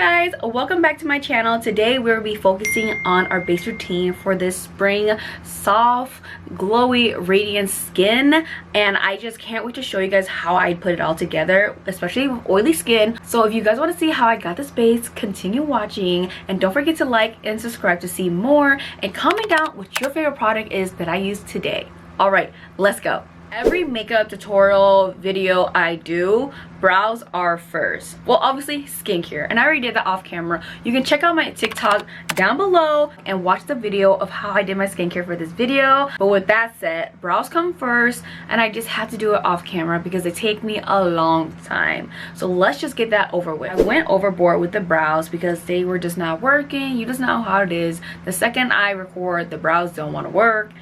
guys, welcome back to my channel. Today we'll be focusing on our base routine for this spring soft glowy radiant skin, and I just can't wait to show you guys how I put it all together, especially with oily skin. So if you guys want to see how I got this base, continue watching, and don't forget to like and subscribe to see more, and comment down what your favorite product is that I used today. All right, let's go. Every makeup tutorial video I do, brows are first. Well, obviously skincare, and I already did that off camera. You can check out my TikTok down below and watch the video of how I did my skincare for this video. But with that said, brows come first, and I just had to do it off camera because they take me a long time. So let's just get that over with. I went overboard with the brows because they were just not working. You just know how it is. The second I record, the brows don't want to work.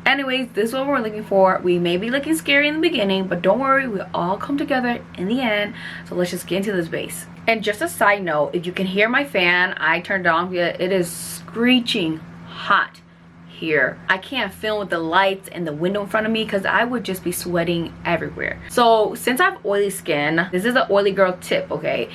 Anyways, this is what we're looking for. We may be looking scary in the beginning, but don't worry, we'll all come together in the end. So let's just get into this base. And just a side note, if you can hear my fan, I turned it on because it is screeching hot here. I can't film with the lights and the window in front of me because I would just be sweating everywhere. So since I have oily skin, this is an oily girl tip, okay?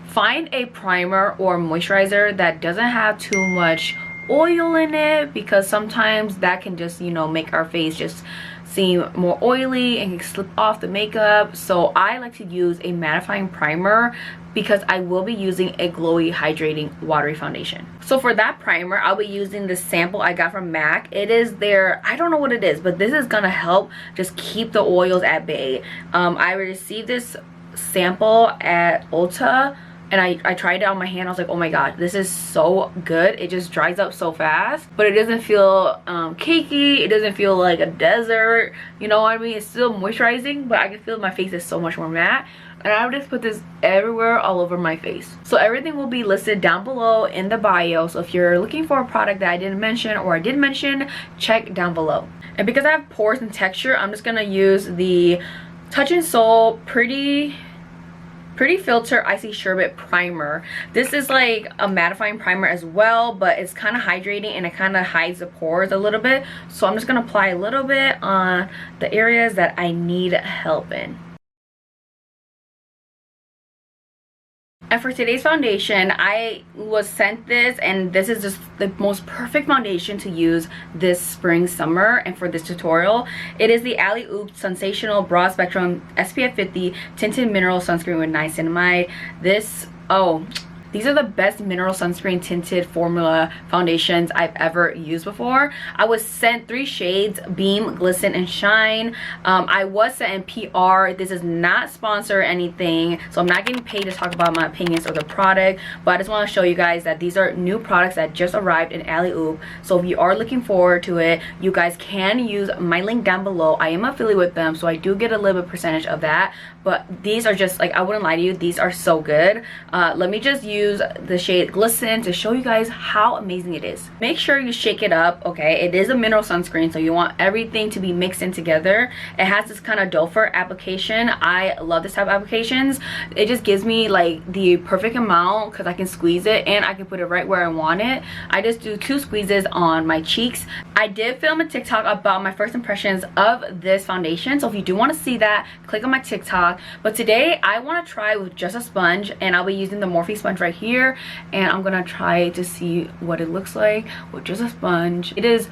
Find a primer or moisturizer that doesn't have too much oil in it, because sometimes that can just, you know, make our face just seem more oily and can slip off the makeup. So I like to use a mattifying primer because I will be using a glowy hydrating watery foundation. So for that primer, I'll be using the sample I got from MAC. It is their, I don't know what it is, but this is gonna help just keep the oils at bay. I received this sample at Ulta, and I tried it on my hand. I was like, oh my god, this is so good. It just dries up so fast, but it doesn't feel cakey. It doesn't feel like a desert, you know what I mean? It's still moisturizing, but I can feel my face is so much more matte. And I would just put this everywhere, all over my face. So everything will be listed down below in the bio. So if you're looking for a product that I didn't mention or I did mention, check down below. And because I have pores and texture, I'm just gonna use the Touch in Sol Pretty Filter Icy Sherbet Primer. This is like a mattifying primer as well, but it's kind of hydrating and it kind of hides the pores a little bit. So I'm just going to apply a little bit on the areas that I need help in. And for today's foundation, I was sent this, and this is just the most perfect foundation to use this spring summer. And for this tutorial, it is the Alley Oop Sensational Broad Spectrum SPF 50 Tinted Mineral Sunscreen with Niacinamide. These are the best mineral sunscreen tinted formula foundations I've ever used before. I was sent 3 shades, Beam, Glisten, and Shine. I was sent in PR. This is not sponsor or anything, so I'm not getting paid to talk about my opinions of the product, but I just want to show you guys that these are new products that just arrived in Alley Oop. So if you are looking forward to it, you guys can use my link down below. I am affiliated with them, so I do get a little bit percentage of that, but these are just, like, I wouldn't lie to you, these are so good. Let me just use the shade Glisten to show you guys how amazing it is. Make sure you shake it up, okay? It is a mineral sunscreen, so you want everything to be mixed in together. It has this kind of doe fur application. I love this type of applications. It just gives me like the perfect amount because I can squeeze it and I can put it right where I want it. I just do 2 squeezes on my cheeks. I did film a TikTok about my first impressions of this foundation, so if you do want to see that, click on my TikTok. But today I want to try with just a sponge, and I'll be using the Morphe sponge right here, and I'm gonna try to see what it looks like with just a sponge. It is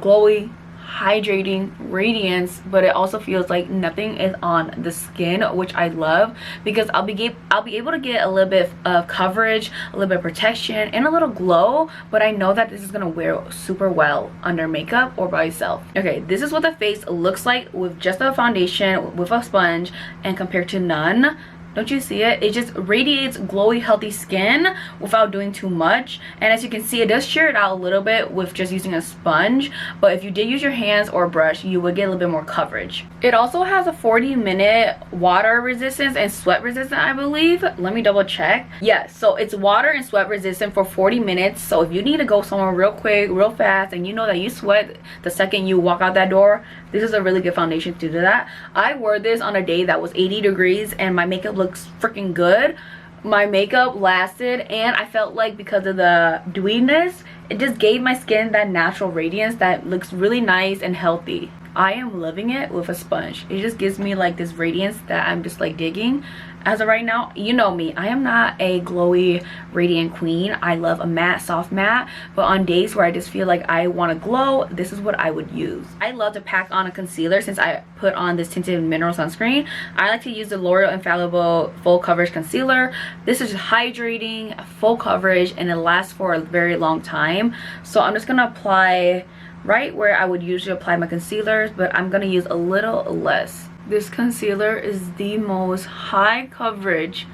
glowy, hydrating radiance, but it also feels like nothing is on the skin, which I love because I'll be able to get a little bit of coverage, a little bit of protection, and a little glow. But I know that this is gonna wear super well under makeup or by itself. Okay, this is what the face looks like with just a foundation with a sponge and compared to none. Don't you see it? It just radiates glowy, healthy skin without doing too much. And as you can see, it does sheer it out a little bit with just using a sponge. But if you did use your hands or a brush, you would get a little bit more coverage. It also has a 40-minute water resistance and sweat resistant, I believe. Let me double check. Yes, so it's water and sweat resistant for 40 minutes. So if you need to go somewhere real quick, real fast, and you know that you sweat the second you walk out that door, this is a really good foundation to do that. I wore this on a day that was 80 degrees and my makeup looks freaking good. My makeup lasted, and I felt like because of the dewiness, it just gave my skin that natural radiance that looks really nice and healthy. I am loving it with a sponge. It just gives me like this radiance that I'm just like digging. as of right now. You know me, I am not a glowy radiant queen. I love a matte, soft matte, but on days where I just feel like I want to glow, this is what I would use. I love to pack on a concealer. Since I put on this tinted mineral sunscreen, I like to use the L'Oreal Infallible full coverage concealer. This is hydrating, full coverage, and it lasts for a very long time. So I'm just gonna apply right where I would usually apply my concealers, but I'm gonna use a little less. This concealer is the most high coverage,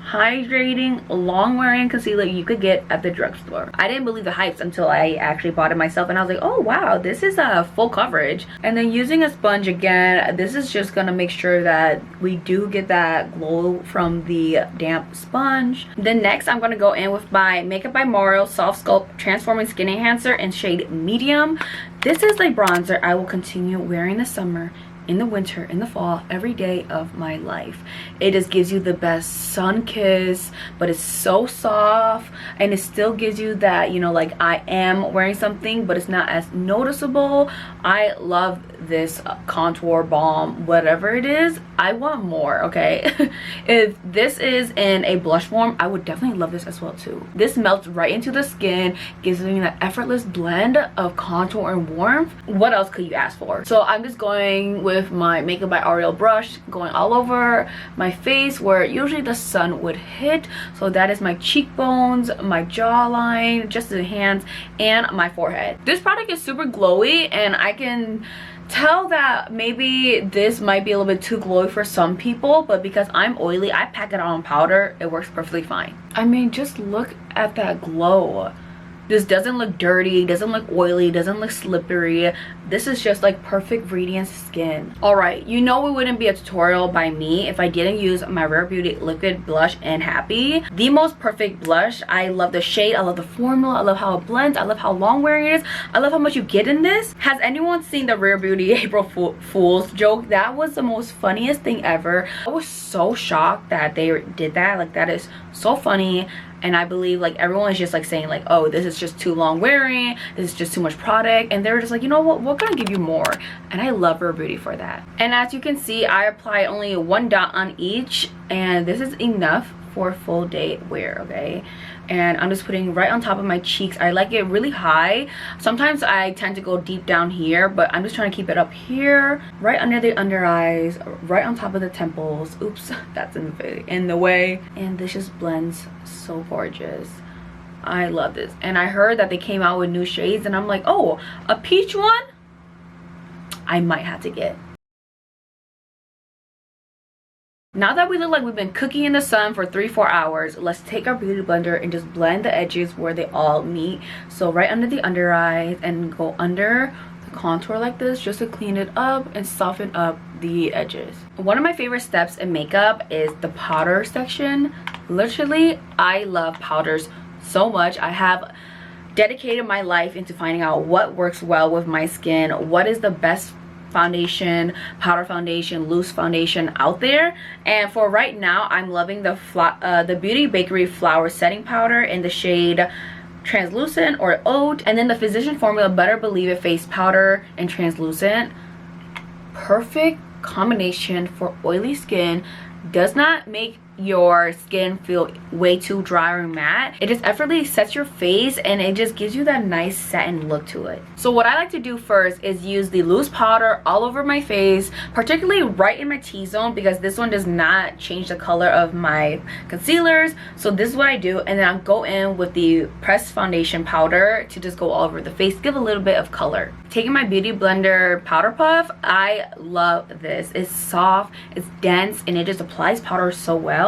hydrating, long wearing concealer you could get at the drugstore. I didn't believe the hypes until I actually bought it myself, and I was like, oh wow, this is a full coverage. And then using a sponge again, this is just gonna make sure that we do get that glow from the damp sponge. Then next I'm gonna go in with my Makeup by Morrow Soft Sculpt Transforming Skin Enhancer in shade Medium. This is a bronzer I will continue wearing this summer, in the winter, in the fall, every day of my life. It just gives you the best sun kiss, but it's so soft, and it still gives you that, you know, like I am wearing something, but it's not as noticeable. I love this contour balm, whatever it is. I want more, okay? If this is in a blush form, I would definitely love this as well too. This melts right into the skin, gives me that effortless blend of contour and warmth. What else could you ask for? So I'm just going with my Makeup by L'Oreal brush, going all over my face where usually the sun would hit. So that is my cheekbones, my jawline, just the hands, and my forehead. This product is super glowy, and I can tell that maybe this might be a little bit too glowy for some people, but because I'm oily, I pack it on powder. It works perfectly fine. I mean, just look at that glow. This doesn't look dirty, doesn't look oily, doesn't look slippery. This is just like perfect radiant skin. All right, you know it wouldn't be a tutorial by me if I didn't use my Rare Beauty liquid blush in Happy. The most perfect blush. I love the shade, I love the formula, I love how it blends, I love how long wearing it is, I love how much you get in this. Has anyone seen the Rare Beauty April Fool's joke? That was the most funniest thing ever. I was so shocked that they did that. Like, that is so funny. And I believe like everyone is just like saying like, oh, this is just too long wearing, this is just too much product, and they're just like, you know what, we're gonna give you more. And I love Rare Beauty for that. And as you can see, I apply only one dot on each, and this is enough for full day wear, okay? And I'm just putting right on top of my cheeks. I like it really high. Sometimes I tend to go deep down here, but I'm just trying to keep it up here, right under the under eyes, right on top of the temples. Oops, that's in the way. And this just blends so gorgeous. I love this. And I heard that they came out with new shades, and I'm like, oh, a peach one I might have to get. Now that we look like we've been cooking in the sun for 3-4 hours, let's take our beauty blender and just blend the edges where they all meet. So right under the under eyes, and go under the contour like this, just to clean it up and soften up the edges. One of my favorite steps in makeup is the powder section. Literally, I love powders so much. I have dedicated my life into finding out what works well with my skin, what is the best foundation, powder foundation, loose foundation out there. And for right now, I'm loving the Beauty Bakery Flower Setting Powder in the shade Translucent or Oat, and then the Physician Formula Better Believe It Face Powder in Translucent. Perfect combination for oily skin. Does not make your skin feel way too dry or matte. It just effortlessly sets your face, and it just gives you that nice satin look to it. So what I like to do first is use the loose powder all over my face, particularly right in my T-zone, because this one does not change the color of my concealers. So this is what I do, and then I'll go in with the pressed foundation powder to just go all over the face, give a little bit of color. Taking my Beauty Blender Powder Puff, I love this. It's soft, it's dense, and it just applies powder so well.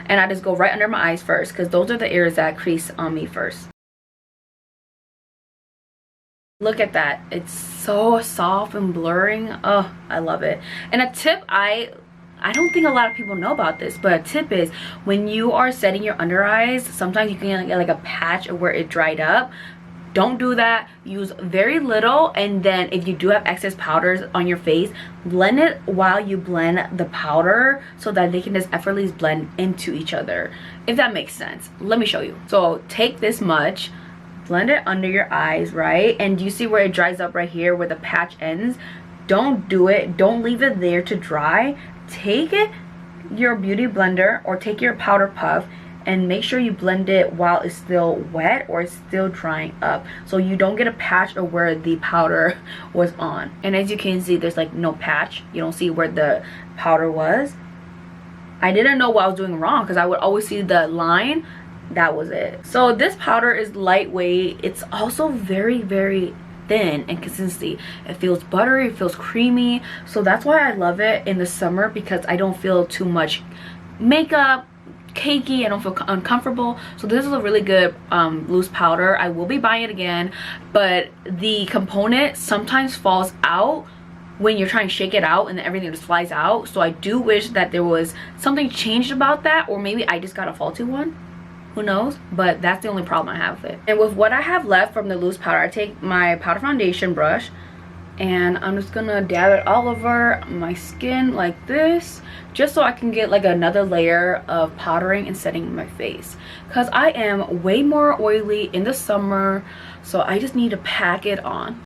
And I just go right under my eyes first, because those are the areas that crease on me first. Look at that, it's so soft and blurring. Oh, I love it. And a tip, I don't think a lot of people know about this, but a tip is when you are setting your under eyes, sometimes you can get like a patch of where it dried up. Don't do that. Use very little, and then if you do have excess powders on your face, blend it while you blend the powder so that they can just effortlessly blend into each other, if that makes sense. Let me show you. So take this much, blend it under your eyes, right? And you see where it dries up right here where the patch ends? Don't do it. Don't leave it there to dry. Take it, your beauty blender or take your powder puff and make sure you blend it while it's still wet or it's still drying up, so you don't get a patch of where the powder was on. And as you can see, there's like no patch. You don't see where the powder was. I didn't know what I was doing wrong because I would always see the line. That was it. So this powder is lightweight. It's also very, very thin and consistency. It feels buttery, it feels creamy. So that's why I love it in the summer, because I don't feel too much makeup, cakey. I don't feel uncomfortable. So this is a really good loose powder. I will be buying it again, but the component sometimes falls out when you're trying to shake it out and then everything just flies out. So I do wish that there was something changed about that, or maybe I just got a faulty one. Who knows? But that's the only problem I have with it. And with what I have left from the loose powder, I take my powder foundation brush and I'm just gonna dab it all over my skin like this, just so I can get like another layer of powdering and setting in my face, because I am way more oily in the summer, so I just need to pack it on.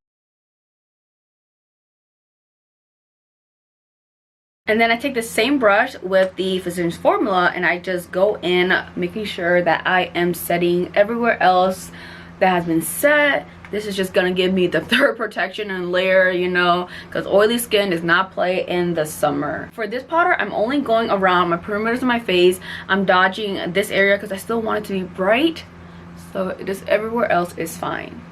And then I take the same brush with the Physicians Formula and I just go in, making sure that I am setting everywhere else that has been set. This is just gonna give me the third protection and layer, you know, because oily skin does not play in the summer. For this powder, I'm only going around my perimeters of my face. I'm dodging this area because I still want it to be bright, so just everywhere else is fine.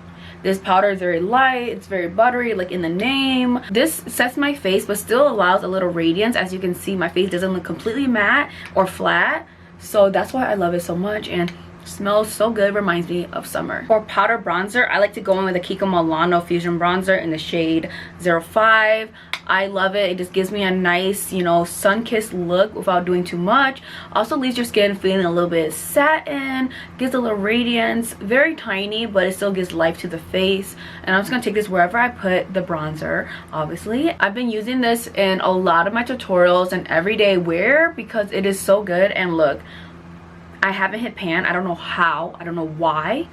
This powder is very light, it's very buttery, like in the name. This sets my face but still allows a little radiance. As you can see, my face doesn't look completely matte or flat, so that's why I love it so much, and smells so good. Reminds me of summer. For powder bronzer, I like to go in with a Kiko Milano Fusion Bronzer in the shade 05. I love it. It just gives me a nice, you know, sun-kissed look without doing too much. Also leaves your skin feeling a little bit satin, gives a little radiance. Very tiny, but it still gives life to the face. And I'm just gonna take this wherever I put the bronzer, obviously. I've been using this in a lot of my tutorials and everyday wear because it is so good. And look, I haven't hit pan. I don't know how. I don't know why.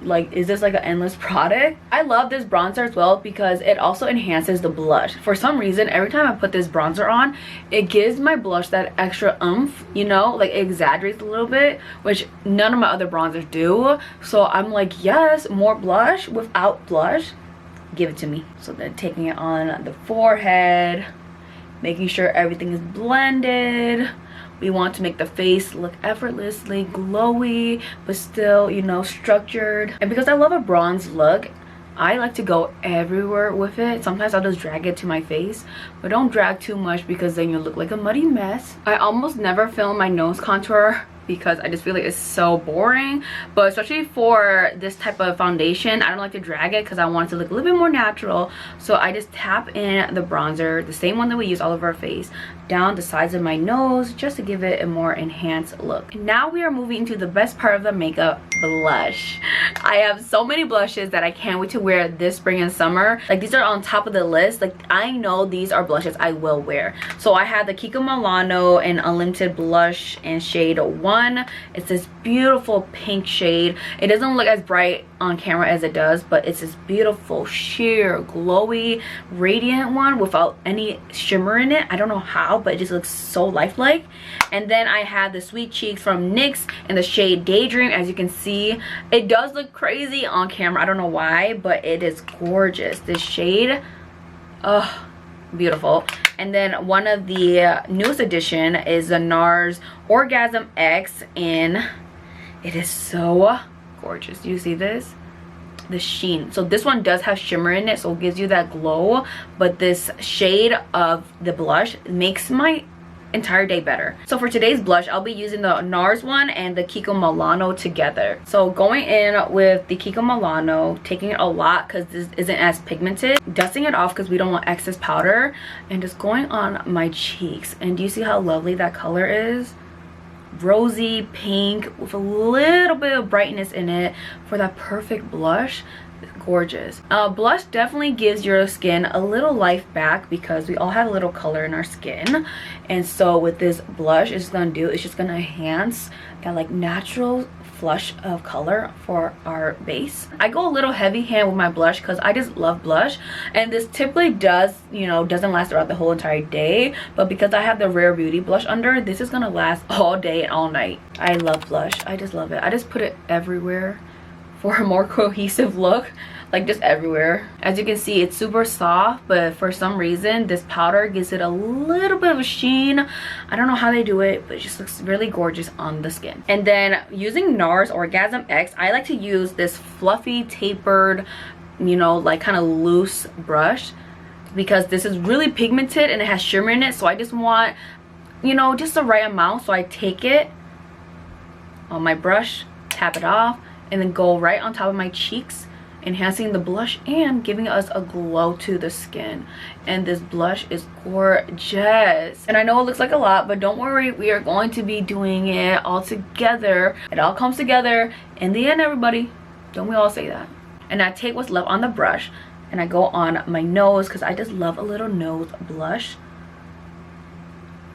Like, is this like an endless product? I love this bronzer as well because it also enhances the blush. For some reason, every time I put this bronzer on, it gives my blush that extra oomph, you know, like it exaggerates a little bit, which none of my other bronzers do. So I'm like, yes, more blush without blush. Give it to me. So then taking it on the forehead, making sure everything is blended. We want to make the face look effortlessly glowy, but still, you know, structured. And because I love a bronze look, I like to go everywhere with it. Sometimes I'll just drag it to my face, but don't drag too much because then you look like a muddy mess. I almost never film my nose contour because I just feel like it's so boring, but especially for this type of foundation, I don't like to drag it because I want it to look a little bit more natural. So I just tap in the bronzer, the same one that we use all over our face, down the sides of my nose just to give it a more enhanced look. Now we are moving to the best part of the makeup, blush. I have so many blushes that I can't wait to wear this spring and summer. Like, these are on top of the list. Like, I know these are blushes I will wear. So I have the Kiko Milano and Unlimited blush in shade 1. It's this beautiful pink shade. It doesn't look as bright on camera as it does, but it's this beautiful sheer glowy radiant one without any shimmer in it. I don't know how, but it just looks so lifelike. And then I have the Sweet Cheeks from NYX in the shade Daydream. As you can see, it does look crazy on camera. I don't know why, but it is gorgeous. This shade, oh, beautiful. And then one of the newest edition is the NARS Orgasm X, and it is so gorgeous. Do you see this? The sheen. So this one does have shimmer in it, so it gives you that glow, but this shade of the blush makes my entire day better. So for today's blush, I'll be using the NARS one and the Kiko Milano together. So going in with the Kiko Milano, taking it a lot because this isn't as pigmented, dusting it off because we don't want excess powder, and just going on my cheeks. And do you see how lovely that color is? Rosy pink with a little bit of brightness in it for that perfect blush. Gorgeous. Blush definitely gives your skin a little life back because we all have a little color in our skin, and so with this blush, it's gonna do, it's just gonna enhance that like natural flush of color for our base. I go a little heavy hand with my blush because I just love blush, and this typically does, you know, doesn't last throughout the whole entire day, but because I have the Rare Beauty blush under, this is gonna last all day and all night. I love blush. I just love it. I just put it everywhere for a more cohesive look, like just everywhere. As you can see, it's super soft, but for some reason this powder gives it a little bit of a sheen. I don't know how they do it, but it just looks really gorgeous on the skin. And then using NARS Orgasm X, I like to use this fluffy tapered, you know, like kind of loose brush, because this is really pigmented and it has shimmer in it, so I just want, you know, just the right amount. So I take it on my brush, tap it off, and then go right on top of my cheeks, enhancing the blush and giving us a glow to the skin. And this blush is gorgeous. And I know it looks like a lot, but don't worry, we are going to be doing it all together. It all comes together in the end, everybody. Don't we all say that? And I take what's left on the brush and I go on my nose, because I just love a little nose blush.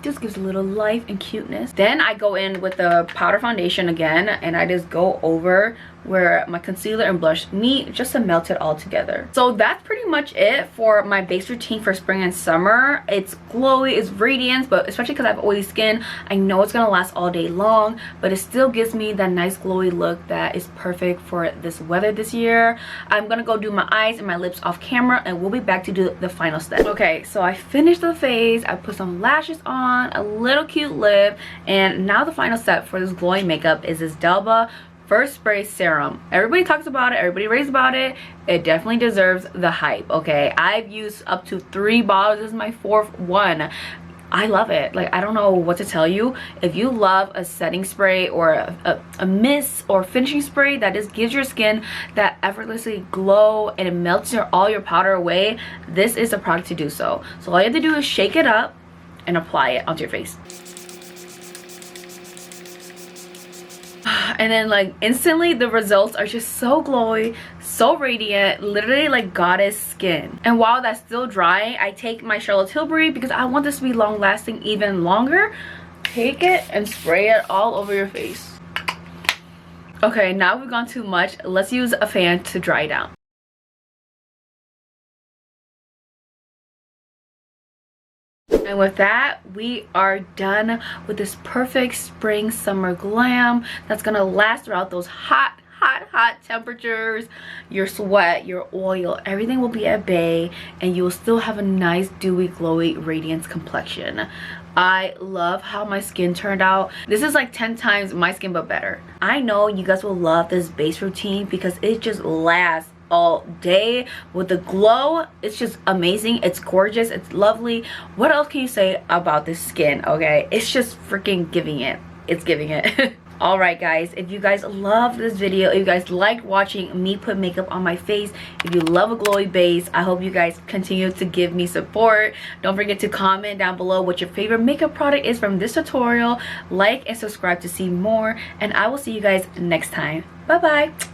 Just gives a little life and cuteness. Then I go in with the powder foundation again, and I just go over where my concealer and blush meet, just to melt it all together. So that's pretty much it for my base routine for spring and summer. It's glowy, it's radiance, but especially because I have oily skin, I know it's gonna last all day long, but it still gives me that nice glowy look that is perfect for this weather this year. I'm gonna go do my eyes and my lips off camera, and we'll be back to do the final step. Okay, so I finished the face, I put some lashes on, a little cute lip, and now the final step for this glowing makeup is this Delba First Spray Serum. Everybody talks about it, everybody raves about it. It definitely deserves the hype, okay? I've used up to 3 bottles. This is my 4th one. I love it. Like, I don't know what to tell you. If you love a setting spray or a mist or finishing spray that just gives your skin that effortlessly glow and it melts all your powder away, this is the product to do so. So all you have to do is shake it up and apply it onto your face. And then, like, instantly the results are just so glowy, so radiant, literally like goddess skin. And while that's still drying, I take my Charlotte Tilbury, because I want this to be long lasting even longer. Take it and spray it all over your face. Okay, now we've gone too much. Let's use a fan to dry down. And with that, we are done with this perfect spring summer glam that's gonna last throughout those hot temperatures. Your sweat, your oil, everything will be at bay, and you will still have a nice dewy glowy radiance complexion. I love how my skin turned out. This is like 10 times my skin, but better. I know you guys will love this base routine because it just lasts all day with the glow. It's just amazing. It's gorgeous. It's lovely. What else can you say about this skin? Okay, it's just freaking giving it. It's giving it. All right, guys, if you guys love this video, if you guys like watching me put makeup on my face, if you love a glowy base, I hope you guys continue to give me support. Don't forget to comment down below what your favorite makeup product is from this tutorial. Like and subscribe to see more, and I will see you guys next time. Bye bye.